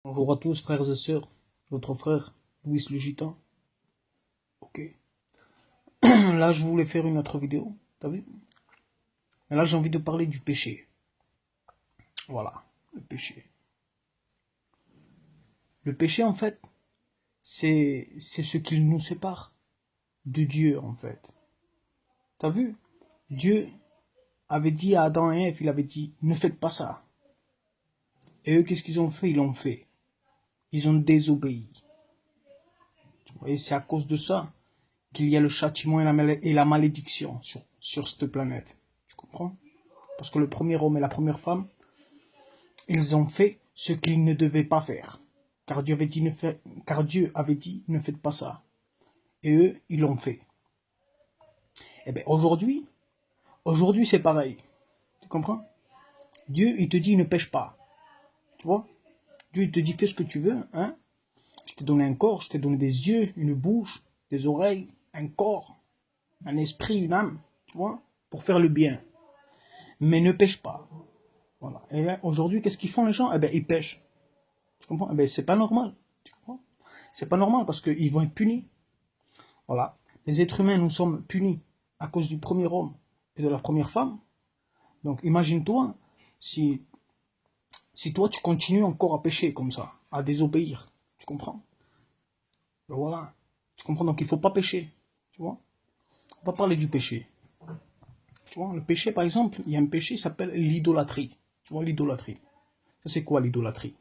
Bonjour à tous, frères et sœurs. Votre frère, Louis le Gitan. Ok. Là, je voulais faire une autre vidéo. T'as vu? Et là, j'ai envie de parler du péché. Voilà, le péché. Le péché, en fait, c'est ce qui nous sépare de Dieu, en fait. T'as vu? Dieu avait dit à Adam et Ève, il avait dit, ne faites pas ça. Et eux, qu'est-ce qu'ils ont fait? Ils l'ont fait. Ils ont désobéi. Et c'est à cause de ça qu'il y a le châtiment et la malédiction sur cette planète. Tu comprends? Parce que le premier homme et la première femme, ils ont fait ce qu'ils ne devaient pas faire. Car Dieu avait dit, ne faites pas ça. Et eux, ils l'ont fait. Et bien aujourd'hui c'est pareil. Tu comprends? Dieu, il te dit, ne pêche pas. Tu vois? Dieu, il te dit, fais ce que tu veux. Hein? Je t'ai donné un corps, je t'ai donné des yeux, une bouche, des oreilles, un corps, un esprit, une âme. Tu vois? Pour faire le bien. Mais ne pêche pas. Voilà. Et là, aujourd'hui, qu'est-ce qu'ils font les gens? Eh bien, ils pêchent. Tu comprends? Eh bien, c'est pas normal. Tu comprends? C'est pas normal parce qu'ils vont être punis. Voilà. Les êtres humains, nous sommes punis à cause du premier homme et de la première femme. Donc, imagine-toi si toi, tu continues encore à pécher comme ça, à désobéir. Tu comprends? Ben voilà. Tu comprends? Donc, il faut pas pécher. Tu vois? On va parler du péché. Tu vois? Le péché, par exemple, il y a un péché qui s'appelle l'idolâtrie. Tu vois, l'idolâtrie. Ça, c'est quoi l'idolâtrie?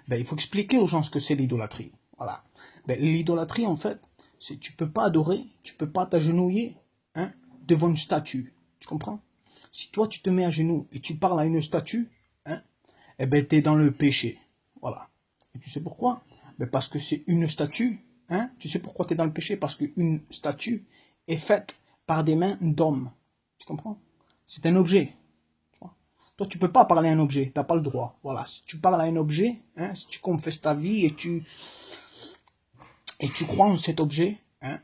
Ben, il faut expliquer aux gens ce que c'est l'idolâtrie. Voilà. Ben, l'idolâtrie, en fait, c'est tu peux pas adorer, tu peux pas t'agenouiller hein, devant une statue. Tu comprends? Si toi, tu te mets à genoux et tu parles à une statue, hein, eh ben, tu es dans le péché. Voilà. Et tu sais pourquoi? Ben, parce que c'est une statue. Hein, tu sais pourquoi tu es dans le péché? Parce qu'une statue est faite par des mains d'hommes. Tu comprends? C'est un objet. Toi, tu peux pas parler à un objet, tu n'as pas le droit. Voilà, si tu parles à un objet, hein, si tu confesses ta vie et tu crois en cet objet, hein,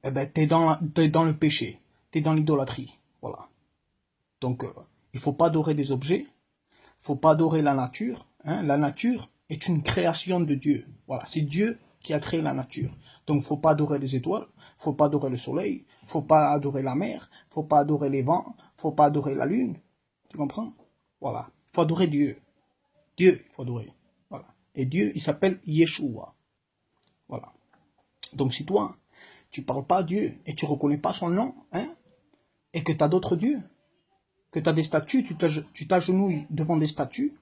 eh ben, t'es dans le péché, tu es dans l'idolâtrie. Voilà. Donc, il faut pas adorer des objets, faut pas adorer la nature. Hein. La nature est une création de Dieu. Voilà, c'est Dieu qui a créé la nature. Donc, faut pas adorer les étoiles, faut pas adorer le soleil, faut pas adorer la mer, faut pas adorer les vents, faut pas adorer la lune. Tu comprends? Voilà. Faut adorer Dieu. Dieu, il faut adorer. Voilà. Et Dieu, il s'appelle Yeshua. Voilà. Donc si toi, tu parles pas à Dieu et tu reconnais pas son nom, hein, et que tu as d'autres dieux, que tu as des statues, tu t'agenouilles devant des statues,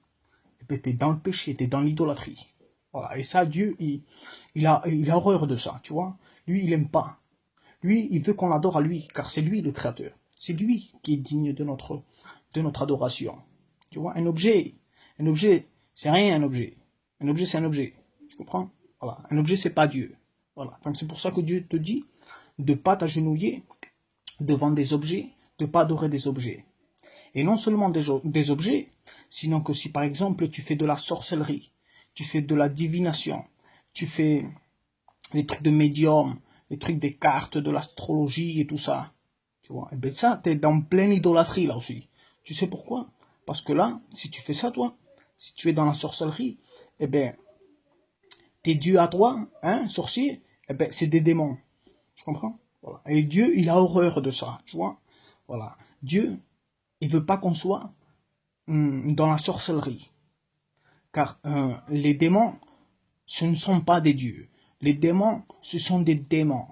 et bien tu es dans le péché, tu es dans l'idolâtrie. Voilà. Et ça, Dieu, il a horreur de ça, tu vois. Lui, il aime pas. Lui, il veut qu'on l'adore à lui, car c'est lui le créateur. C'est lui qui est digne de notre adoration. Tu vois, un objet, c'est rien un objet. Un objet, c'est un objet. Tu comprends? Voilà. Un objet, c'est pas Dieu. Voilà. Donc c'est pour ça que Dieu te dit de pas t'agenouiller devant des objets, de pas adorer des objets. Et non seulement des objets, sinon que si par exemple tu fais de la sorcellerie, tu fais de la divination, tu fais des trucs de médium, les trucs des cartes, de l'astrologie et tout ça. Tu vois, et bien ça, t'es dans pleine idolâtrie là aussi. Tu sais pourquoi? Parce que là, si tu fais ça, toi, si tu es dans la sorcellerie, eh bien, tes dieux à toi, hein, sorcier, eh ben, c'est des démons. Tu comprends? Voilà. Et Dieu, il a horreur de ça, tu vois? Voilà. Dieu, il veut pas qu'on soit dans la sorcellerie. Car les démons, ce ne sont pas des dieux. Les démons, ce sont des démons.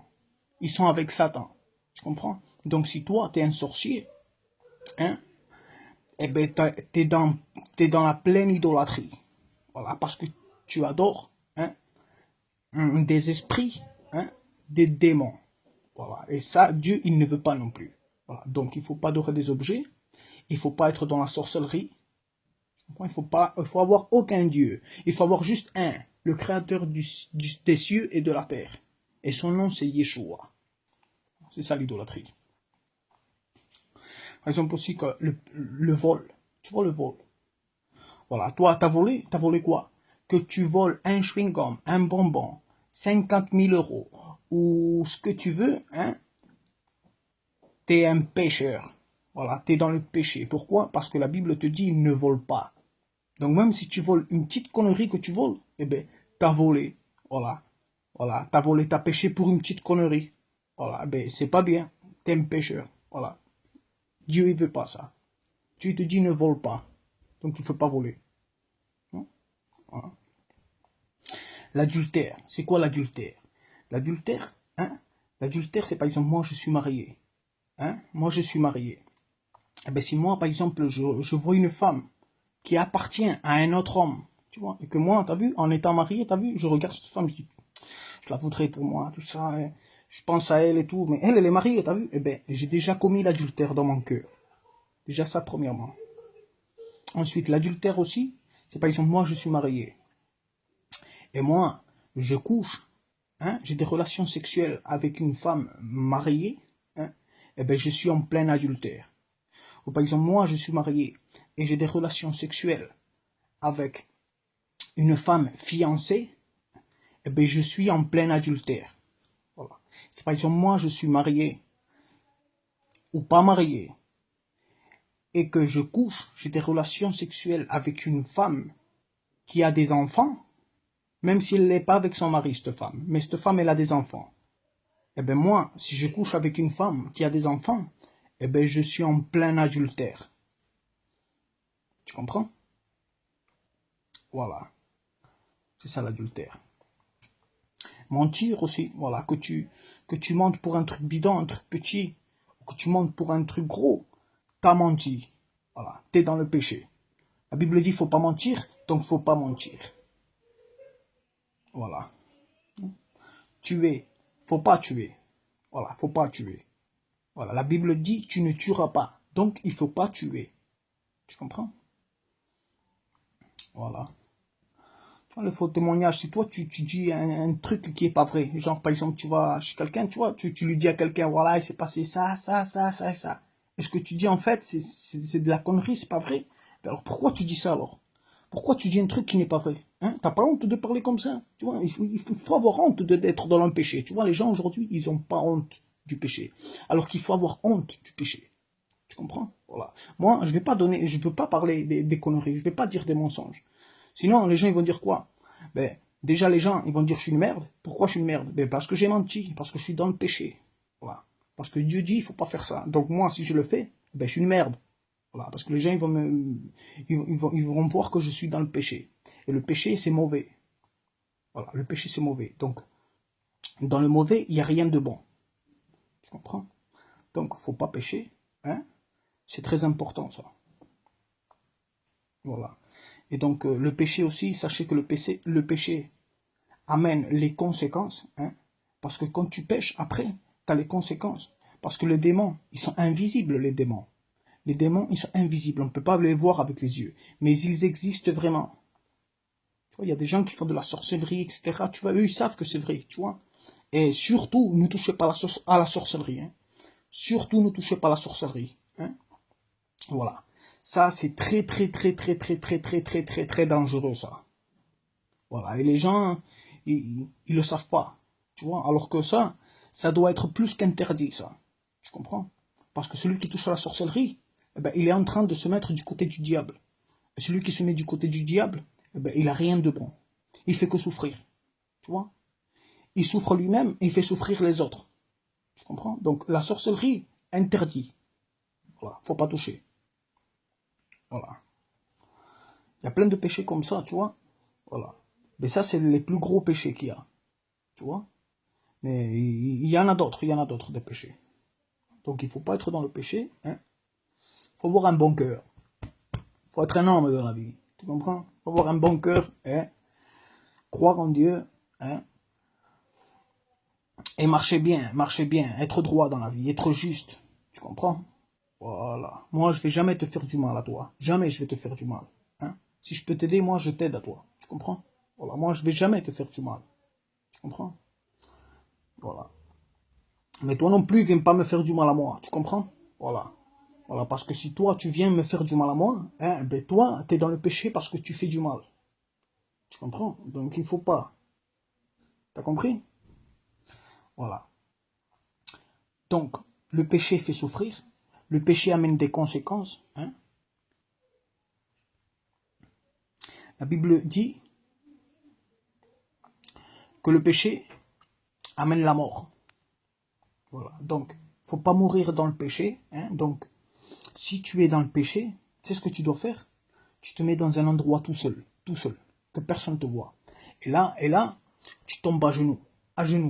Ils sont avec Satan. Tu comprends? Donc si toi, tu es un sorcier, hein, eh ben, t'es dans la pleine idolâtrie. Voilà, parce que tu adores hein, des esprits, hein, des démons. Voilà. Et ça, Dieu, il ne veut pas non plus. Voilà. Donc, il ne faut pas adorer des objets. Il ne faut pas être dans la sorcellerie. Il faut avoir aucun Dieu. Il faut avoir juste un, le créateur des cieux et de la terre. Et son nom, c'est Yeshua. C'est ça l'idolâtrie. Par exemple aussi que le vol. Tu vois le vol. Voilà, toi, t'as volé quoi? Que tu voles un chewing-gum, un bonbon, 50 000 euros, ou ce que tu veux, hein, t'es un pécheur. Voilà, t'es dans le péché. Pourquoi? Parce que la Bible te dit, ne vole pas. Donc même si tu voles une petite connerie que tu voles, eh ben, t'as volé. Voilà. Voilà. T'as volé, t'as péché pour une petite connerie. Voilà. Eh ben, c'est pas bien. T'es un pécheur. Voilà. Dieu, il veut pas ça. Dieu te dit ne vole pas. Donc il ne faut pas voler. Voilà. L'adultère. C'est quoi l'adultère? L'adultère, hein? L'adultère, c'est par exemple, moi je suis marié. Hein? Moi je suis marié. Eh ben, si moi, par exemple, je vois une femme qui appartient à un autre homme, tu vois, et que moi, t'as vu, en étant marié, t'as vu, je regarde cette femme, je dis, je la voudrais pour moi, tout ça, hein, je pense à elle et tout, mais elle est mariée, t'as vu, eh ben, j'ai déjà commis l'adultère dans mon cœur. Déjà ça, premièrement. Ensuite, l'adultère aussi, c'est par exemple, moi, je suis marié, et moi, je couche, hein, j'ai des relations sexuelles avec une femme mariée, hein, eh ben, je suis en plein adultère. Ou par exemple, moi, je suis marié, et j'ai des relations sexuelles avec une femme fiancée, eh bien, je suis en plein adultère. Voilà. Si par exemple, moi, je suis marié ou pas marié, et que je couche, j'ai des relations sexuelles avec une femme qui a des enfants, même si elle n'est pas avec son mari, cette femme, mais cette femme, elle a des enfants. Eh bien, moi, si je couche avec une femme qui a des enfants, eh bien, je suis en plein adultère. Tu comprends? Voilà. C'est ça l'adultère. Mentir aussi, voilà, que tu mentes pour un truc bidon, un truc petit, que tu mentes pour un truc gros, t'as menti. Voilà, t'es dans le péché. La Bible dit faut pas mentir, donc faut pas mentir. Voilà. Tuer, faut pas tuer. Voilà, faut pas tuer. Voilà, la Bible dit tu ne tueras pas, donc il faut pas tuer. Tu comprends? Voilà. Le faux témoignage, c'est toi, tu dis un truc qui est pas vrai. Genre, par exemple, tu vas chez quelqu'un, tu vois, tu lui dis à quelqu'un, voilà, il s'est passé ça, ça, ça, ça et ça. Et ce que tu dis, en fait, c'est de la connerie, c'est pas vrai. Alors, pourquoi tu dis ça, alors? Pourquoi tu dis un truc qui n'est pas vrai? Hein? T'as pas honte de parler comme ça? Tu vois, il faut avoir honte d'être dans un péché. Tu vois, les gens, aujourd'hui, ils ont pas honte du péché. Alors qu'il faut avoir honte du péché. Tu comprends? Voilà. Moi, je veux pas parler des conneries, je vais pas dire des mensonges. Sinon, les gens, ils vont dire quoi? Ben, déjà, les gens, ils vont dire, je suis une merde. Pourquoi je suis une merde? Ben, parce que j'ai menti, parce que je suis dans le péché. Voilà. Parce que Dieu dit, il faut pas faire ça. Donc, moi, si je le fais, ben, je suis une merde. Voilà. Parce que les gens, ils vont voir que je suis dans le péché. Et le péché, c'est mauvais. Voilà. Le péché, c'est mauvais. Donc, dans le mauvais, il n'y a rien de bon. Tu comprends? Donc, faut pas pécher. Hein? C'est très important, ça. Voilà. Et donc, le péché aussi, sachez que le péché amène les conséquences. Hein, parce que quand tu pêches, après, tu as les conséquences. Parce que les démons, ils sont invisibles, les démons. Les démons, ils sont invisibles. On ne peut pas les voir avec les yeux. Mais ils existent vraiment. Tu vois, il y a des gens qui font de la sorcellerie, etc. Tu vois, eux, ils savent que c'est vrai, tu vois. Et surtout, ne touchez pas à la sorcellerie. Hein. Surtout, ne touchez pas à la sorcellerie. Hein. Voilà. Ça, c'est très, très, très, très, très, très, très, très, très, très dangereux, ça. Voilà. Et les gens, ils le savent pas. Tu vois. Alors que ça doit être plus qu'interdit, ça. Tu comprends? Parce que celui qui touche à la sorcellerie, eh ben, il est en train de se mettre du côté du diable. Et celui qui se met du côté du diable, eh ben, il a rien de bon. Il fait que souffrir. Tu vois? Il souffre lui-même et il fait souffrir les autres. Tu comprends? Donc, la sorcellerie, interdit. Voilà. Faut pas toucher. Voilà. Il y a plein de péchés comme ça, tu vois. Voilà. Mais ça, c'est les plus gros péchés qu'il y a. Tu vois. Mais il y en a d'autres, il y en a d'autres des péchés. Donc il ne faut pas être dans le péché. Hein. Faut avoir un bon cœur. Faut être un homme dans la vie. Tu comprends? Faut avoir un bon cœur. Hein. Croire en Dieu. Hein. Et marcher bien, être droit dans la vie, être juste. Tu comprends? Voilà. Moi, je vais jamais te faire du mal à toi. Jamais je vais te faire du mal. Hein. Si je peux t'aider, moi, je t'aide à toi. Tu comprends? Voilà. Moi, je vais jamais te faire du mal. Tu comprends? Voilà. Mais toi non plus, viens pas me faire du mal à moi. Tu comprends? Voilà. Voilà. Parce que si toi, tu viens me faire du mal à moi, hein, ben toi, tu es dans le péché parce que tu fais du mal. Tu comprends? Donc, il faut pas. T'as compris? Voilà. Donc, le péché fait souffrir. Le péché amène des conséquences. Hein? La Bible dit que le péché amène la mort. Voilà. Donc, il ne faut pas mourir dans le péché. Hein. Donc, si tu es dans le péché, c'est ce que tu dois faire. Tu te mets dans un endroit tout seul, que personne ne te voit. Et là, tu tombes à genoux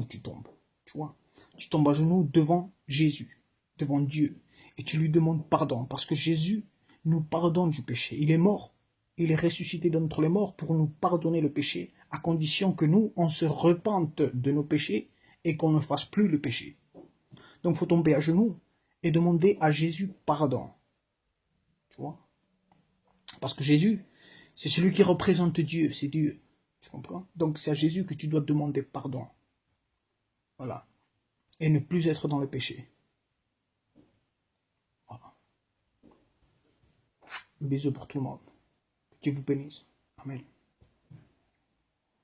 tu tombes, tu vois. Tu tombes à genoux devant Jésus, devant Dieu, et tu lui demandes pardon, parce que Jésus nous pardonne du péché. Il est mort, il est ressuscité d'entre les morts pour nous pardonner le péché, à condition que nous, on se repente de nos péchés et qu'on ne fasse plus le péché. Donc, il faut tomber à genoux et demander à Jésus pardon, tu vois. Parce que Jésus, c'est celui qui représente Dieu, c'est Dieu. Tu comprends? Donc c'est à Jésus que tu dois demander pardon. Voilà. Et ne plus être dans le péché. Voilà. Bisous pour tout le monde. Dieu vous bénisse. Amen.